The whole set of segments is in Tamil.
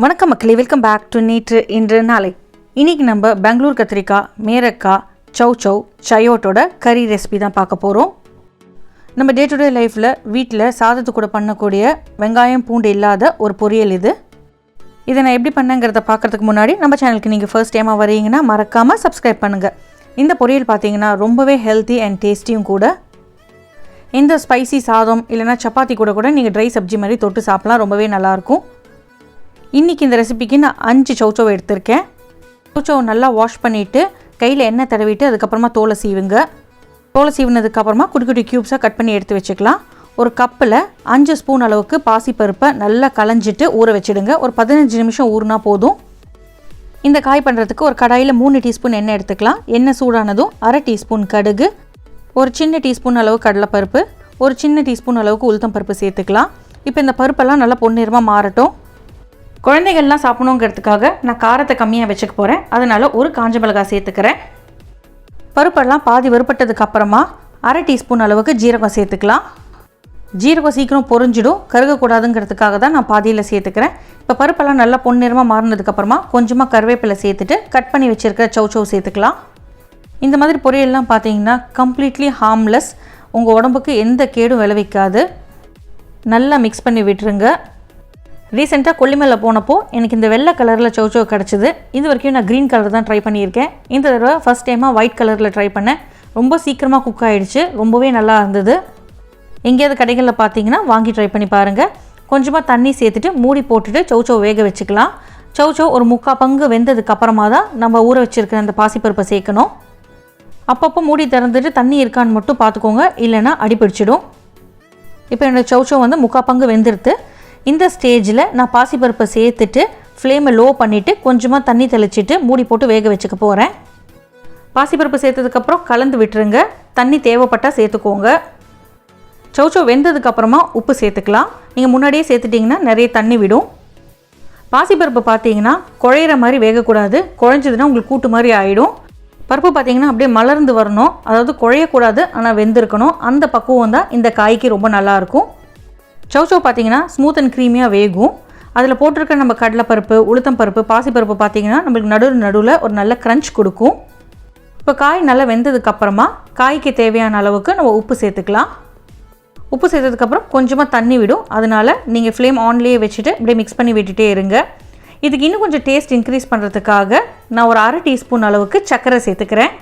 வணக்கம் மக்களே, வெல்கம் பேக் டு நேற்று இன்று நாளை. இன்றைக்கி நம்ம பெங்களூர் கத்திரிக்காய், மேரக்காய், சவ் சவ், சயோட்டோட கறி ரெசிபி தான் பார்க்க போகிறோம். நம்ம டே டு டே லைஃப்பில் வீட்டில் சாதத்து கூட பண்ணக்கூடிய வெங்காயம் பூண்டு இல்லாத ஒரு பொரியல் இது. இதை நான் எப்படி பண்ணேங்கிறத பார்க்குறதுக்கு முன்னாடி நம்ம சேனலுக்கு நீங்கள் ஃபர்ஸ்ட் டைமாக வரீங்கன்னா மறக்காமல் சப்ஸ்கிரைப் பண்ணுங்கள். இந்த பொரியல் பார்த்தீங்கன்னா ரொம்பவே ஹெல்த்தி அண்ட் டேஸ்டியும் கூட. இந்த ஸ்பைசி சாதம் இல்லைனா சப்பாத்தி கூட நீங்கள் ட்ரை சப்ஜி மாதிரி தொட்டு சாப்பிட்லாம், ரொம்பவே நல்லாயிருக்கும். இன்றைக்கி இந்த ரெசிபிக்கு நான் 5 சௌச்சவ் எடுத்திருக்கேன். சௌச்சவ் நல்லா வாஷ் பண்ணிவிட்டு கையில் எண்ணெய் தடவிட்டு அதுக்கப்புறமா தோலை சீவுங்க. தோலை சீவினதுக்கப்புறமா குட்டி குட்டி க்யூப்ஸாக கட் பண்ணி எடுத்து வச்சுக்கலாம். ஒரு கப்பில் 5 ஸ்பூன் அளவுக்கு பாசிப்பருப்பை நல்லா களைஞ்சிட்டு ஊற வச்சுடுங்க. ஒரு 15 நிமிஷம் ஊறினா போதும். இந்த காய் பண்ணுறதுக்கு ஒரு கடாயில் 3 டீஸ்பூன் எண்ணெய் எடுத்துக்கலாம். எண்ணெய் சூடானதும் 1/2 டீஸ்பூன் கடுகு, ஒரு சின்ன டீஸ்பூன் அளவு கடலைப்பருப்பு, ஒரு சின்ன டீஸ்பூன் அளவுக்கு உளுத்தம் பருப்பு சேர்த்துக்கலாம். இப்போ இந்த பருப்பெல்லாம் நல்லா பொன்னிறமாக மாறட்டும். குழந்தைகள்லாம் சாப்பிடணுங்கிறதுக்காக நான் காரத்தை கம்மியாக வச்சுக்க போகிறேன். அதனால் ஒரு காஞ்ச மிளகாய் சேர்த்துக்கிறேன். பருப்பெல்லாம் பாதி வறுப்பட்டதுக்கு அப்புறமா 1/2 டீஸ்பூன் அளவுக்கு ஜீரகம் சேர்த்துக்கலாம். ஜீரகம் சீக்கிரம் பொரிஞ்சிடும், கருகக்கூடாதுங்கிறதுக்காக தான் நான் பாதியில் சேர்த்துக்கிறேன். இப்போ பருப்பெல்லாம் நல்லா பொன்னிறமாக மாறினதுக்கப்புறமா கொஞ்சமாக கருவேப்பிலை சேர்த்துட்டு கட் பண்ணி வச்சுருக்கிற சௌச்சவ் சேர்த்துக்கலாம். இந்த மாதிரி பொரியல்லாம் பார்த்தீங்கன்னா கம்ப்ளீட்லி ஹார்ம்லெஸ், உங்கள் உடம்புக்கு எந்த கேடும் விளைவிக்காது. நல்லா மிக்ஸ் பண்ணி விட்டுருங்க. ரீசெண்டாக கொல்லிமலை போனப்போ எனக்கு இந்த வெள்ளை கலரில் சௌச்சவ் கிடச்சிது. இது வரைக்கும் நான் க்ரீன் கலர் தான் ட்ரை பண்ணியிருக்கேன். இந்த தடவை ஃபஸ்ட் டைமாக ஒயிட் கலரில் ட்ரை பண்ணேன். ரொம்ப சீக்கிரமாக குக் ஆகிடுச்சு, ரொம்பவே நல்லா இருந்தது. எங்கேயாவது கடைகளில் பார்த்தீங்கன்னா வாங்கி ட்ரை பண்ணி பாருங்கள். கொஞ்சமாக தண்ணி சேர்த்துட்டு மூடி போட்டுட்டு சௌச்சவ் வேக வச்சுக்கலாம். சௌச்சவ் ஒரு 3/4 பங்கு வெந்ததுக்கப்புறமா தான் நம்ம ஊற வச்சுருக்கிற அந்த பாசிப்பருப்பை சேர்க்கணும். அப்பப்போ மூடி திறந்துட்டு தண்ணி இருக்கான்னு மட்டும் பார்த்துக்கோங்க, இல்லைன்னா அடிப்பிடிச்சிடும். இப்போ என்னோடய சௌச்சவ் 3/4 பங்கு வெந்துடுத்து. இந்த ஸ்டேஜில் நான் பாசிப்பருப்பை சேர்த்துட்டு ஃப்ளேமை லோ பண்ணிவிட்டு கொஞ்சமாக தண்ணி தெளிச்சிட்டு மூடி போட்டு வேக வச்சுக்க போகிறேன். பாசிப்பருப்பு சேர்த்ததுக்கப்புறம் கலந்து விட்டுருங்க. தண்ணி தேவைப்பட்டால் சேர்த்துக்கோங்க. சௌச்சவ் வெந்ததுக்கப்புறமா உப்பு சேர்த்துக்கலாம். நீங்கள் முன்னாடியே சேர்த்துட்டிங்கன்னா நிறைய தண்ணி விடும். பாசிப்பருப்பு பார்த்தீங்கன்னா குழையிற மாதிரி வேகக்கூடாது, குழைஞ்சதுன்னா உங்களுக்கு கூட்டு மாதிரி ஆகிடும். பருப்பு பார்த்தீங்கன்னா அப்படியே மலர்ந்து வரணும், அதாவது குழையக்கூடாது, ஆனால் வெந்திருக்கணும். அந்த பக்குவம் தான் இந்த காய்க்கு ரொம்ப நல்லாயிருக்கும். சௌச்சவ் பார்த்தீங்கன்னா ஸ்மூத் அண்ட் க்ரீமியாக வேகும். அதில் போட்டிருக்க நம்ம கடலைப்பருப்பு, உளுத்தம் பருப்பு, பாசிப்பருப்பு பார்த்தீங்கன்னா நம்மளுக்கு நடுவில் ஒரு நல்ல க்ரன்ச் கொடுக்கும். இப்போ காய் நல்லா வெந்ததுக்கப்புறமா காய்க்கு தேவையான அளவுக்கு நம்ம உப்பு சேர்த்துக்கலாம். உப்பு சேர்த்ததுக்கப்புறம் கொஞ்சமாக தண்ணி விடும். அதனால் நீங்கள் ஃப்ளேம் ஆன்லேயே வச்சுட்டு இப்படியே மிக்ஸ் பண்ணி விட்டுட்டே இருங்க. இதுக்கு இன்னும் கொஞ்சம் டேஸ்ட் இன்க்ரீஸ் பண்ணுறதுக்காக நான் ஒரு 1/2 டீஸ்பூன் அளவுக்கு சர்க்கரை சேர்த்துக்கிறேன்.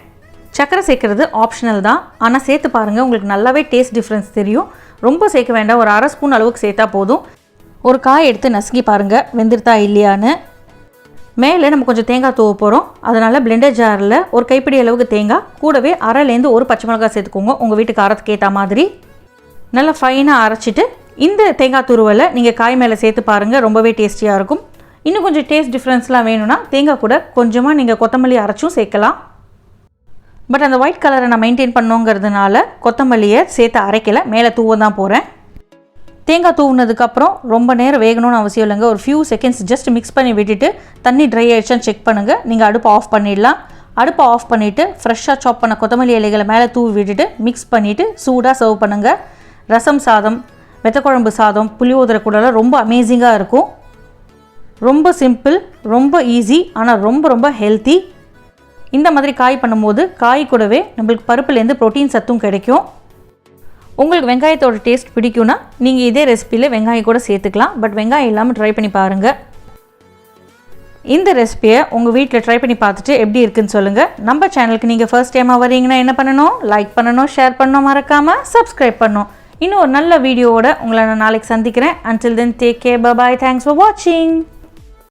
சர்க்கரை சேர்க்குறது ஆப்ஷனல் தான், ஆனால் சேர்த்து பாருங்கள், உங்களுக்கு நல்லாவே டேஸ்ட் டிஃப்ரென்ஸ் தெரியும். ரொம்ப சேர்க்க வேண்டாம், ஒரு 1/2 ஸ்பூன் அளவுக்கு சேர்த்தா போதும். ஒரு காய் எடுத்து நசுக்கி பாருங்கள் வெந்துருத்தா இல்லையான்னு. மேலே நம்ம கொஞ்சம் தேங்காய் தூவ போகிறோம். அதனால் பிளெண்டர் ஜாரில் ஒரு கைப்பிடி அளவுக்கு தேங்காய், கூடவே 1/2லேருந்து 1 பச்சை மிளகாய் சேர்த்துக்கோங்க. உங்கள் வீட்டு காரத்துக்கு ஏற்ற மாதிரி நல்லா ஃபைனாக அரைச்சிட்டு இந்த தேங்காய் துருவலை நீங்கள் காய் மேலே சேர்த்து பாருங்கள், ரொம்பவே டேஸ்டியாக இருக்கும். இன்னும் கொஞ்சம் டேஸ்ட் டிஃப்ரென்ஸ்லாம் வேணும்னா தேங்காய் கூட கொஞ்சமாக நீங்கள் கொத்தமல்லி அரைச்சும் சேர்க்கலாம். பட் அந்த ஒயிட் கலரை நான் மெயின்டைன் பண்ணோங்கிறதுனால கொத்தமல்லியை சேர்த்து அரைக்கலை, மேலே தூவ தான் போகிறேன். தேங்காய் தூவுனதுக்கப்புறம் ரொம்ப நேரம் வேகணும்னு அவசியம் இல்லைங்க. ஒரு ஃபியூ செகண்ட்ஸ் ஜஸ்ட் மிக்ஸ் பண்ணி விட்டுட்டு தண்ணி ட்ரை ஆகிடுச்சான்னு செக் பண்ணுங்கள். நீங்கள் அடுப்பை ஆஃப் பண்ணிடலாம். அடுப்பை ஆஃப் பண்ணிவிட்டு ஃப்ரெஷ்ஷாக சாப் பண்ண கொத்தமல்லி இலைகளை மேலே தூவி விட்டுட்டு மிக்ஸ் பண்ணிவிட்டு சூடாக சர்வ் பண்ணுங்கள். ரசம் சாதம், வெத்தக்குழம்பு சாதம், புளியோதரை கூடலாம் ரொம்ப அமேசிங்காக இருக்கும். ரொம்ப சிம்பிள், ரொம்ப ஈஸி, ஆனால் ரொம்ப ஹெல்த்தி. இந்த மாதிரி காய் பண்ணும்போது காய் கூடவே நம்மளுக்கு பருப்புலேருந்து ப்ரோட்டீன் சத்தும் கிடைக்கும். உங்களுக்கு வெங்காயத்தோட டேஸ்ட் பிடிக்கும்னா நீங்கள் இதே ரெசிப்பியில் வெங்காயம் கூட சேர்த்துக்கலாம். பட் வெங்காயம் இல்லாமல் ட்ரை பண்ணி பாருங்கள். இந்த ரெசிப்பியை உங்கள் வீட்டில் ட்ரை பண்ணி பார்த்துட்டு எப்படி இருக்குன்னு சொல்லுங்கள். நம்ம சேனலுக்கு நீங்கள் ஃபர்ஸ்ட் டைமாக வரீங்கன்னா என்ன பண்ணணும்? லைக் பண்ணணும், ஷேர் பண்ணணும், மறக்காமல் சப்ஸ்கிரைப் பண்ணணும். இன்னும் ஒரு நல்ல வீடியோவோட உங்களை நான் நாளைக்கு சந்திக்கிறேன். Until then, take care, bye bye, thanks for watching.